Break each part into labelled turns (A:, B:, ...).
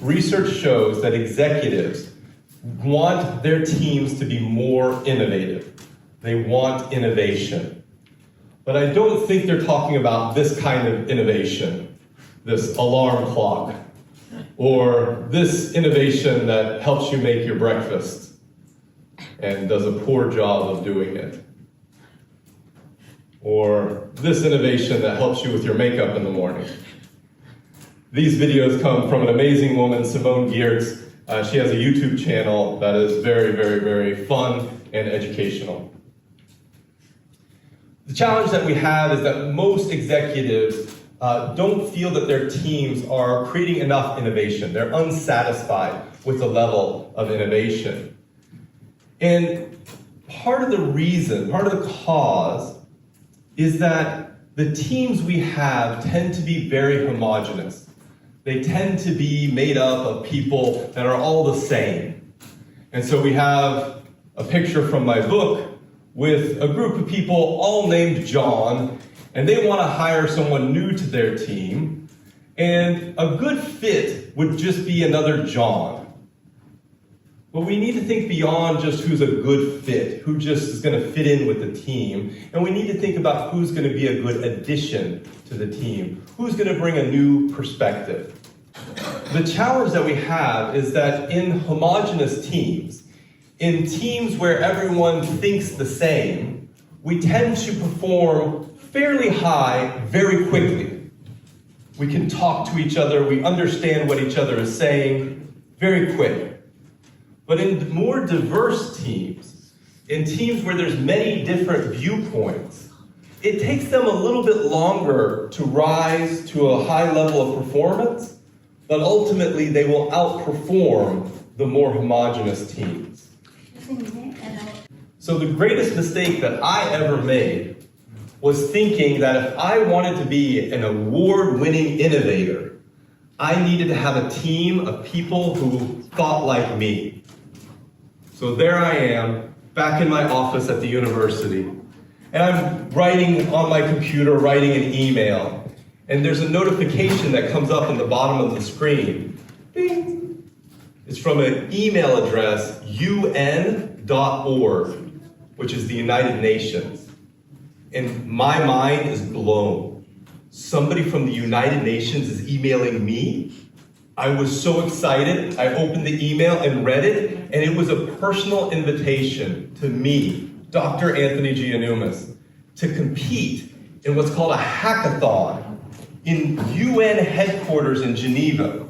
A: Research shows that executives want their teams to be more innovative. They want innovation. But I don't think they're talking about this kind of innovation, this alarm clock, or this innovation that helps you make your breakfast and does a poor job of doing it, or this innovation that helps you with your makeup in the morning. These videos come from an amazing woman, Simone Giertz. She has a YouTube channel that is very, very, very fun and educational. The challenge that we have is that most executives don't feel that their teams are creating enough innovation. They're unsatisfied with the level of innovation. And part of the reason, part of the cause, is that the teams we have tend to be very homogenous. They tend to be made up of people that are all the same. And so we have a picture from my book with a group of people all named John, and they want to hire someone new to their team, and a good fit would just be another John. But we need to think beyond just who's a good fit, who just is going to fit in with the team, and we need to think about who's going to be a good addition to the team, who's going to bring a new perspective. The challenge that we have is that in homogenous teams, in teams where everyone thinks the same, we tend to perform fairly high very quickly. We can talk to each other, we understand what each other is saying very quick. But in more diverse teams, in teams where there's many different viewpoints, it takes them a little bit longer to rise to a high level of performance, but ultimately they will outperform the more homogeneous teams. So the greatest mistake that I ever made was thinking that if I wanted to be an award-winning innovator, I needed to have a team of people who thought like me. So there I am, back in my office at the university, and I'm writing on my computer, writing an email, and there's a notification that comes up in the bottom of the screen. Ding! It's from an email address, un.org, which is the United Nations. And my mind is blown. Somebody from the United Nations is emailing me? I was so excited. I opened the email and read it, and it was a personal invitation to me, Dr. Anthony Giannumis, to compete in what's called a hackathon in UN headquarters in Geneva.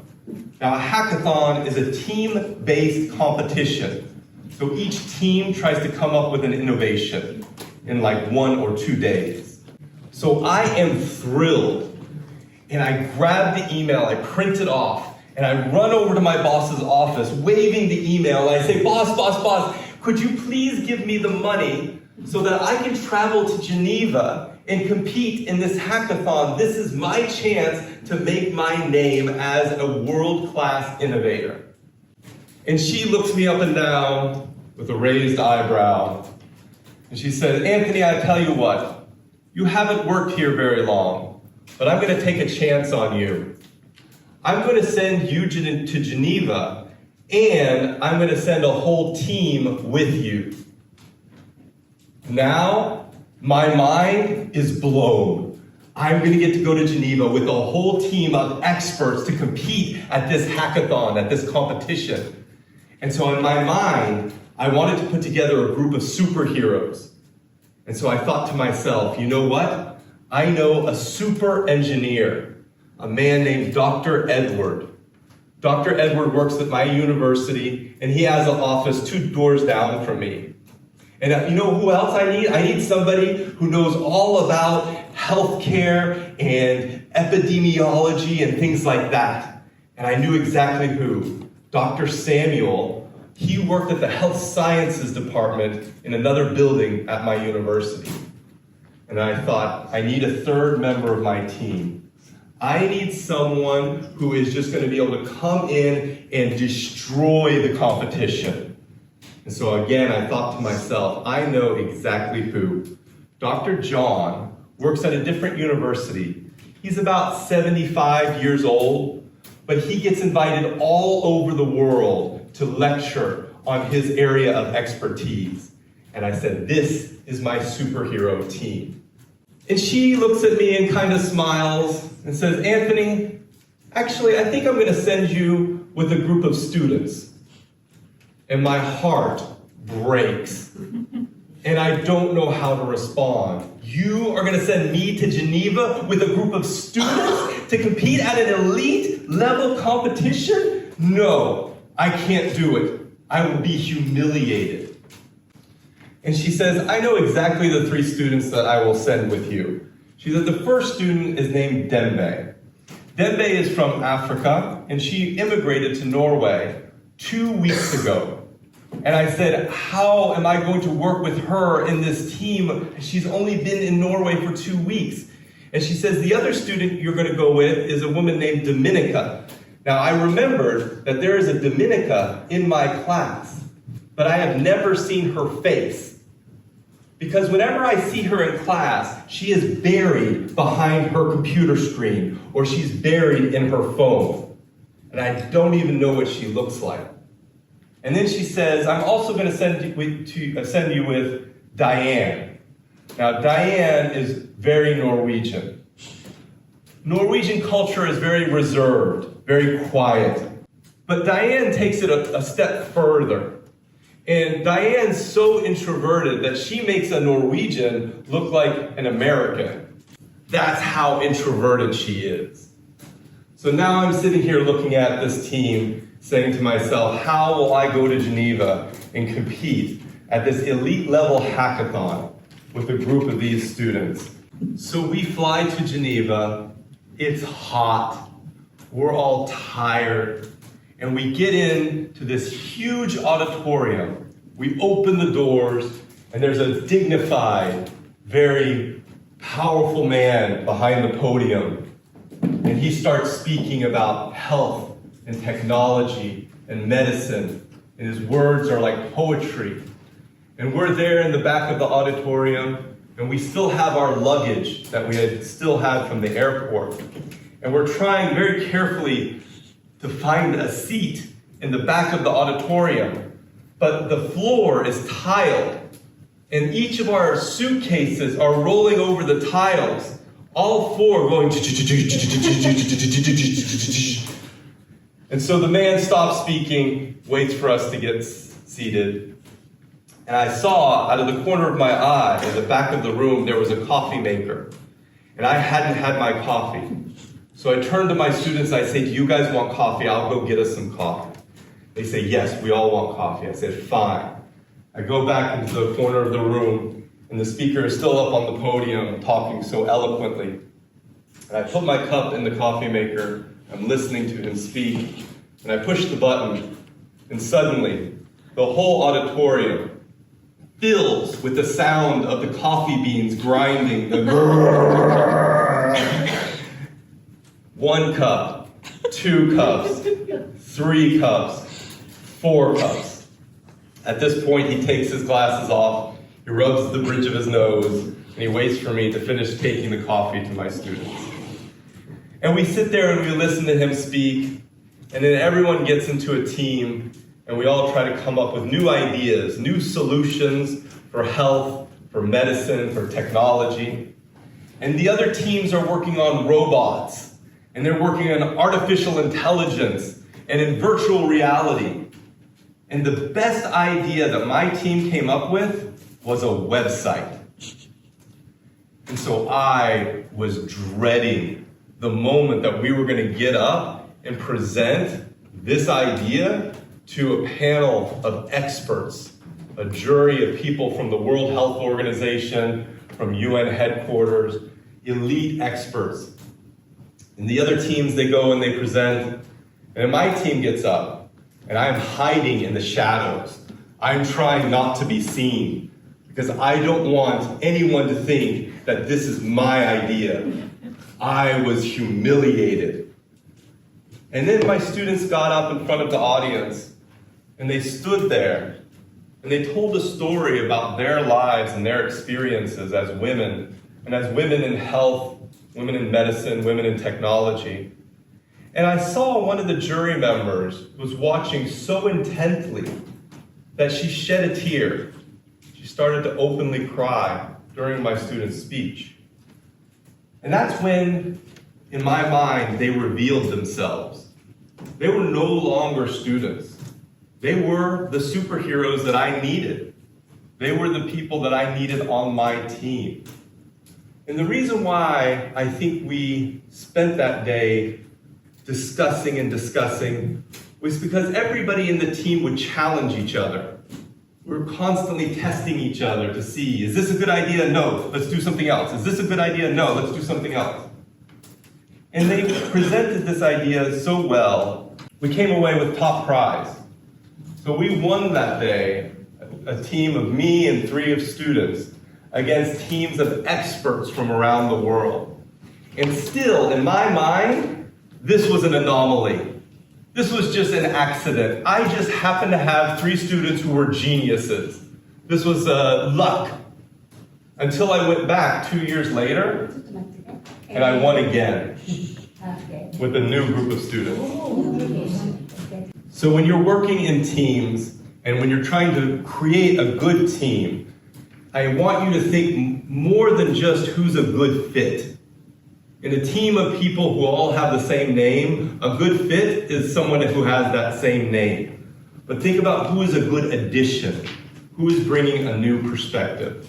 A: Now, a hackathon is a team-based competition. So each team tries to come up with an innovation in like 1 or 2 days. So I am thrilled, and I grab the email, I print it off, and I run over to my boss's office, waving the email, and I say, boss, could you please give me the money so that I can travel to Geneva and compete in this hackathon? This is my chance to make my name as a world-class innovator. And she looks me up and down with a raised eyebrow, and she said, Anthony, I tell you what, you haven't worked here very long, but I'm going to take a chance on you. I'm going to send you to Geneva, and I'm going to send a whole team with you. Now, my mind is blown. I'm going to get to go to Geneva with a whole team of experts to compete at this hackathon, at this competition. And so in my mind, I wanted to put together a group of superheroes. And so I thought to myself, you know what? I know a super engineer, a man named Dr. Edward. Dr. Edward works at my university, and he has an office 2 doors down from me. And you know who else I need? I need somebody who knows all about healthcare and epidemiology and things like that. And I knew exactly who. Dr. Samuel. He worked at the health sciences department in another building at my university. And I thought, I need a 3rd member of my team. I need someone who is just going to be able to come in and destroy the competition. And so again, I thought to myself, I know exactly who. Dr. John works at a different university. He's about 75 years old, but he gets invited all over the world to lecture on his area of expertise. And I said, this is my superhero team. And she looks at me and kind of smiles and says, Anthony, actually, I think I'm going to send you with a group of students. And my heart breaks. And I don't know how to respond. You are going to send me to Geneva with a group of students to compete at an elite level competition? No, I can't do it. I will be humiliated. And she says, I know exactly the 3 students that I will send with you. She said, the first student is named Dembe. Dembe is from Africa, and she immigrated to Norway 2 weeks ago. And I said, how am I going to work with her in this team? She's only been in Norway for 2 weeks. And she says, the other student you're going to go with is a woman named Dominica. Now, I remembered that there is a Dominica in my class, but I have never seen her face. Because whenever I see her in class, she is buried behind her computer screen, or she's buried in her phone. And I don't even know what she looks like. And then she says, I'm also going to send you with Diane. Now, Diane is very Norwegian. Norwegian culture is very reserved, very quiet. But Diane takes it a step further. And Diane's so introverted that she makes a Norwegian look like an American. That's how introverted she is. So now I'm sitting here looking at this team, saying to myself, how will I go to Geneva and compete at this elite level hackathon with a group of these students? So we fly to Geneva, it's hot, we're all tired, and we get into this huge auditorium. We open the doors, and there's a dignified, very powerful man behind the podium, and he starts speaking about health and technology and medicine, and his words are like poetry. And we're there in the back of the auditorium, and we still have our luggage that we had still had from the airport. And we're trying very carefully to find a seat in the back of the auditorium. But the floor is tiled, and each of our suitcases are rolling over the tiles, all 4 going. And so the man stops speaking, waits for us to get seated. And I saw out of the corner of my eye, in the back of the room, there was a coffee maker. And I hadn't had my coffee. So I turned to my students, I say, do you guys want coffee? I'll go get us some coffee. They say, yes, we all want coffee. I said, fine. I go back into the corner of the room, and the speaker is still up on the podium talking so eloquently. And I put my cup in the coffee maker, I'm listening to him speak, and I push the button, and suddenly, the whole auditorium fills with the sound of the coffee beans grinding. The 1 cup, 2 cups, 3 cups, 4 cups. At this point, he takes his glasses off, he rubs the bridge of his nose, and he waits for me to finish taking the coffee to my students. And we sit there and we listen to him speak, and then everyone gets into a team, and we all try to come up with new ideas, new solutions for health, for medicine, for technology. And the other teams are working on robots, and they're working on artificial intelligence and in virtual reality. And the best idea that my team came up with was a website. And so I was dreading the moment that we were going to get up and present this idea to a panel of experts, a jury of people from the World Health Organization, from UN headquarters, elite experts. And the other teams, they go and they present, and then my team gets up, and I'm hiding in the shadows. I'm trying not to be seen, because I don't want anyone to think that this is my idea. I was humiliated. And then my students got up in front of the audience, and they stood there, and they told a story about their lives and their experiences as women, and as women in health, women in medicine, women in technology. And I saw one of the jury members was watching so intently that she shed a tear. She started to openly cry during my student's speech. And that's when, in my mind, they revealed themselves. They were no longer students. They were the superheroes that I needed. They were the people that I needed on my team. And the reason why I think we spent that day discussing was because everybody in the team would challenge each other. We were constantly testing each other to see, is this a good idea? No, let's do something else. Is this a good idea? No, let's do something else. And they presented this idea so well, we came away with top prize. So we won that day, a team of me and 3 of students, against teams of experts from around the world. And still, in my mind, this was an anomaly. This was just an accident. I just happened to have 3 students who were geniuses. This was luck. Until I went back 2 years later, and I won again with a new group of students. So when you're working in teams, and when you're trying to create a good team, I want you to think more than just who's a good fit. In a team of people who all have the same name, a good fit is someone who has that same name. But think about who is a good addition, who is bringing a new perspective.